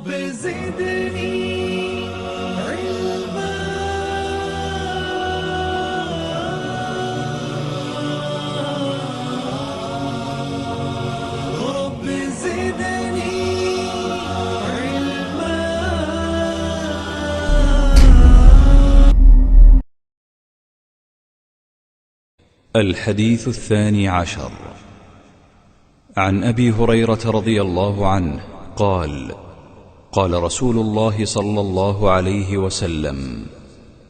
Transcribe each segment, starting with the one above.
رب زدني علما رب زدني علما. الحديث 12 عن أبي هريرة رضي الله عنه قال: قال رسول الله صلى الله عليه وسلم: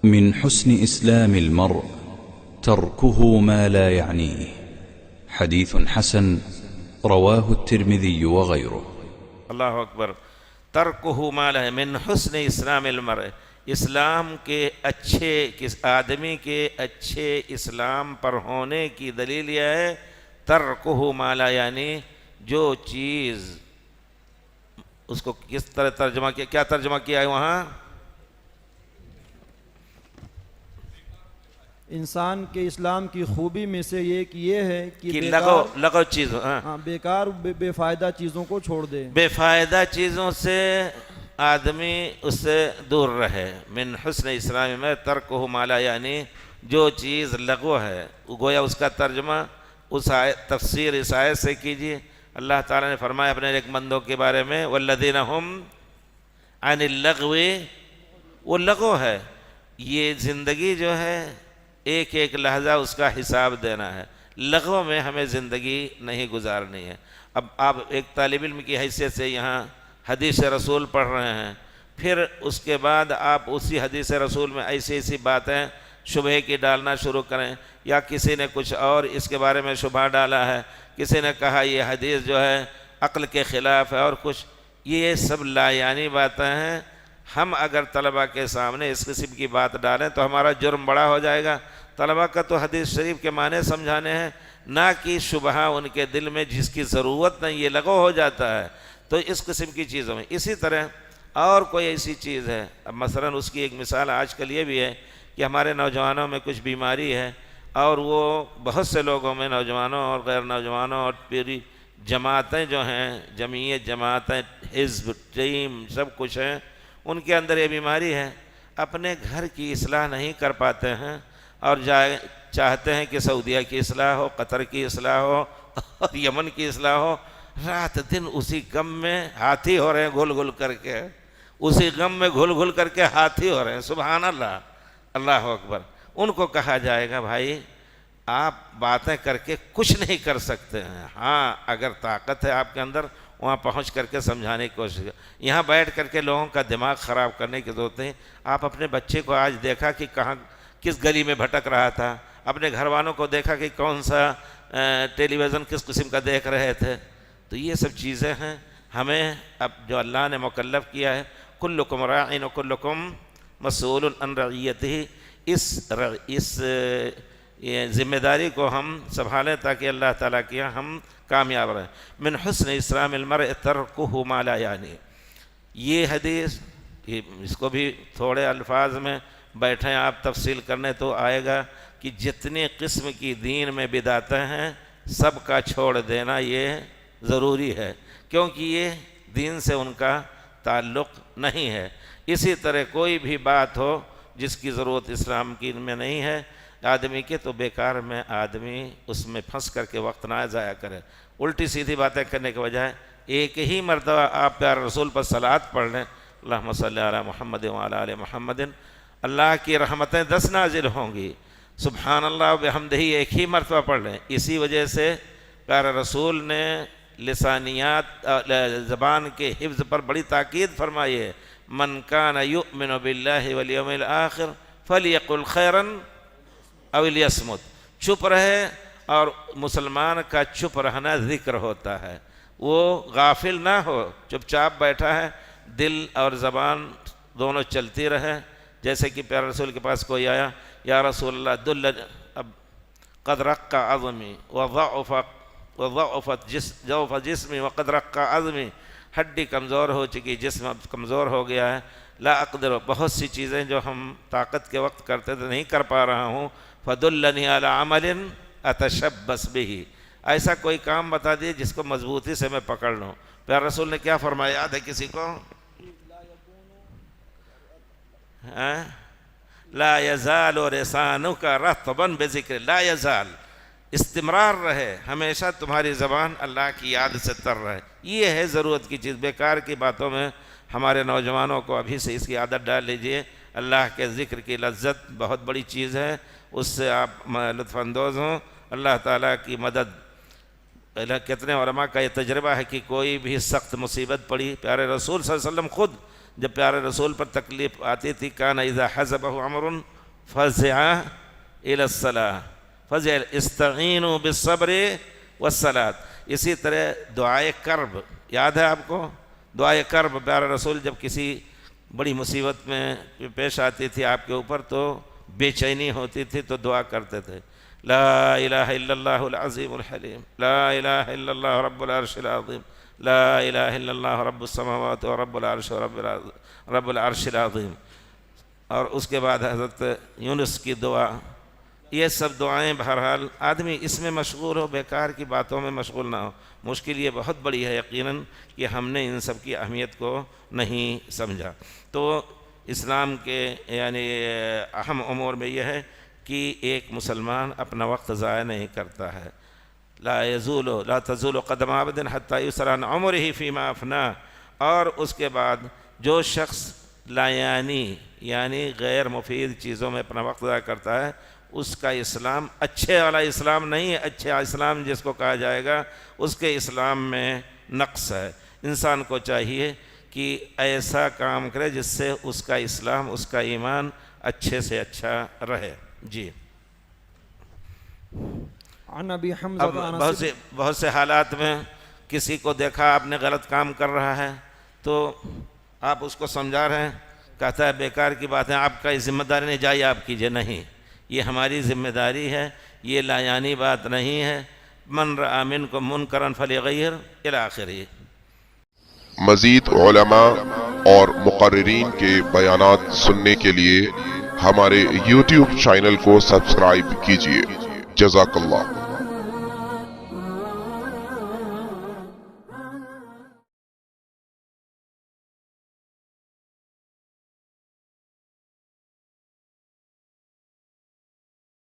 من حسن إسلام المرء تركه ما لا يعنيه. حديث حسن رواه الترمذي وغيره. اللہ اکبر. ترکہ ما لا من حسن اسلام المرء، اسلام کے اچھے آدمی کے اچھے اسلام پر ہونے کی دلیل یہ ہے ترکہ ما لا یعنی جو چیز، اس کو کس طرح ترجمہ کیا، کیا ترجمہ کیا ہے وہاں؟ انسان کے اسلام کی خوبی میں سے ایک یہ ہے کہ لغو چیز، بیکار بے فائدہ چیزوں کو چھوڑ دے، بے فائدہ چیزوں سے آدمی اس سے دور رہے. من حسن اسلام میں ترکہ ما لا یعنی جو چیز لغو ہے، گویا اس کا ترجمہ اس تفسیر اس آیت سے کیجیے. اللہ تعالیٰ نے فرمایا اپنے ایک بندوں کے بارے میں والذین ہم عن اللغو، وہ لغو ہے. یہ زندگی جو ہے ایک ایک لحظہ اس کا حساب دینا ہے، لغو میں ہمیں زندگی نہیں گزارنی ہے. اب آپ ایک طالب علم کی حیثیت سے یہاں حدیث رسول پڑھ رہے ہیں، پھر اس کے بعد آپ اسی حدیث رسول میں ایسی ایسی باتیں شبہ کی ڈالنا شروع کریں، یا کسی نے کچھ اور اس کے بارے میں شبہ ڈالا ہے، کسی نے کہا یہ حدیث جو ہے عقل کے خلاف ہے اور کچھ، یہ سب لا یعنی باتیں ہیں. ہم اگر طلبہ کے سامنے اس قسم کی بات ڈالیں تو ہمارا جرم بڑا ہو جائے گا. طلبہ کا تو حدیث شریف کے معنی سمجھانے ہیں، نہ کہ شبہ ان کے دل میں جس کی ضرورت نہیں، یہ لغو ہو جاتا ہے. تو اس قسم کی چیزوں میں اسی طرح اور کوئی ایسی چیز ہے، اب مثلا اس کی ایک مثال آج کل یہ بھی ہے کہ ہمارے نوجوانوں میں کچھ بیماری ہے، اور وہ بہت سے لوگوں میں، نوجوانوں اور غیر نوجوانوں اور پوری جماعتیں جو ہیں، جمعیت، جماعتیں، حزب، ٹیم، سب کچھ ہیں، ان کے اندر یہ بیماری ہے. اپنے گھر کی اصلاح نہیں کر پاتے ہیں اور چاہتے ہیں کہ سعودیہ کی اصلاح ہو، قطر کی اصلاح ہو اور یمن کی اصلاح ہو. رات دن اسی غم میں ہاتھی ہو رہے ہیں، گھل گھل کر کے، اسی غم میں گھل گھل کر کے ہاتھی ہو رہے ہیں. سبحان اللہ، اللہ اکبر. ان کو کہا جائے گا بھائی آپ باتیں کر کے کچھ نہیں کر سکتے ہیں، ہاں اگر طاقت ہے آپ کے اندر وہاں پہنچ کر کے سمجھانے کی کوشش کریں. یہاں بیٹھ کر کے لوگوں کا دماغ خراب کرنے کی ضرورت نہیں. آپ اپنے بچے کو آج دیکھا کہ کہاں کس گلی میں بھٹک رہا تھا، اپنے گھر والوں کو دیکھا کہ کون سا ٹیلی ویژن کس قسم کا دیکھ رہے تھے. تو یہ سب چیزیں ہیں ہمیں اب جو اللہ نے مکلف کیا ہے، کلکم راعٍ وکلکم مسئول عن رعیتہ، اس یہ ذمہ داری کو ہم سنبھالیں تاکہ اللہ تعالیٰ کی ہم کامیاب رہیں. من حسن اسلام المرء ترکہ ما لا یعنی، یہ حدیث اس کو بھی تھوڑے الفاظ میں بیٹھیں آپ تفصیل کرنے تو آئے گا کہ جتنی قسم کی دین میں بدعتیں ہیں سب کا چھوڑ دینا یہ ضروری ہے، کیونکہ یہ دین سے ان کا تعلق نہیں ہے. اسی طرح کوئی بھی بات ہو جس کی ضرورت اسلام کی میں نہیں ہے آدمی کے، تو بیکار میں آدمی اس میں پھنس کر کے وقت نہ ضائع کرے. الٹی سیدھی باتیں کرنے کے بجائے ایک ہی مرتبہ آپ پیارے رسول پر صلوات پڑھ لیں، اللہم صلی علی محمد وعلی آل محمد، اللہ کی رحمتیں 10 نازل ہوں گی. سبحان اللہ وبحمدہ ایک ہی مرتبہ پڑھ لیں. اسی وجہ سے پیارے رسول نے لسانیات زبان کے حفظ پر بڑی تاکید فرمائی ہے. من کان یؤمن باللہ والیوم الآخر فلیقل خیرا او لیصمت، چپ رہے. اور مسلمان کا چپ رہنا ذکر ہوتا ہے، وہ غافل نہ ہو، چپ چاپ بیٹھا ہے، دل اور زبان دونوں چلتی رہے. جیسے کہ پیارے رسول کے پاس کوئی آیا، یا رسول اللہ دل قد رق عظمی وضعفت جسمی وقد رق عظمی، ہڈی کمزور ہو چکی، جسم اب کمزور ہو گیا ہے. لا اقدر، بہت سی چیزیں جو ہم طاقت کے وقت کرتے تھے نہیں کر پا رہا ہوں. فدلنی علی عمل اتشبث بہ، ایسا کوئی کام بتا دیے جس کو مضبوطی سے میں پکڑ لوں. پیارے رسول نے کیا فرمایا یاد ہے کسی کو؟ لا یزال لسانک رطبا بذکر، لا یزال، استمرار رہے، ہمیشہ تمہاری زبان اللہ کی یاد سے تر رہے. یہ ہے ضرورت کی چیز. بیکار کی باتوں میں ہمارے نوجوانوں کو ابھی سے اس کی عادت ڈال لیجئے. اللہ کے ذکر کی لذت بہت بڑی چیز ہے، اس سے آپ لطف اندوز ہوں. اللہ تعالیٰ کی مدد. کتنے علماء کا یہ تجربہ ہے کہ کوئی بھی سخت مصیبت پڑی، پیارے رسول صلی اللہ علیہ وسلم خود جب پیارے رسول پر تکلیف آتی تھی، کان اذا حزبہ امر فزع الی الصلاۃ فزع استعینوا بالصبر والصلاۃ. اسی طرح دعائے کرب یاد ہے آپ کو؟ دعائے کرب، پیارے رسول جب کسی بڑی مصیبت میں پیش آتی تھی آپ کے اوپر تو بے چینی ہوتی تھی تو دعا کرتے تھے، لا الہ الا اللہ العظیم الحلیم، لا الہ الا اللہ رب العرش العظیم، لا الہ الا اللہ رب السماوات و رب العرش و رب العرش العظیم. اور اس کے بعد حضرت یونس کی دعا. یہ سب دعائیں بہرحال آدمی اس میں مشغول ہو، بیکار کی باتوں میں مشغول نہ ہو. مشکل یہ بہت بڑی ہے یقیناً کہ ہم نے ان سب کی اہمیت کو نہیں سمجھا. تو اسلام کے یعنی اہم امور میں یہ ہے کہ ایک مسلمان اپنا وقت ضائع نہیں کرتا ہے. لا تزول قدم عبد حتی یسأل عن عمرہ فیما افناہ. اور اس کے بعد جو شخص یعنی غیر مفید چیزوں میں اپنا وقت ضائع کرتا ہے، اس کا اسلام اچھے والا اسلام نہیں ہے. اچھا اسلام جس کو کہا جائے گا اس کے اسلام میں نقص ہے. انسان کو چاہیے کہ ایسا کام کرے جس سے اس کا اسلام، اس کا ایمان اچھے سے اچھا رہے. جی. عن ابی اب حمزہ بہت سے حالات میں کسی کو دیکھا آپ نے غلط کام کر رہا ہے تو آپ اس کو سمجھا رہے ہیں، کہتا ہے بیکار کی بات ہے، آپ کا ذمہ داری نہیں، جائیے آپ کیجئے. نہیں، یہ ہماری ذمہ داری ہے، یہ لایانی بات نہیں ہے. من رأى منکم منکرا فلیغیر الی آخرہ. مزید علماء اور مقررین کے بیانات سننے کے لیے ہمارے YouTube چینل کو سبسکرائب کیجیے. جزاک اللہ.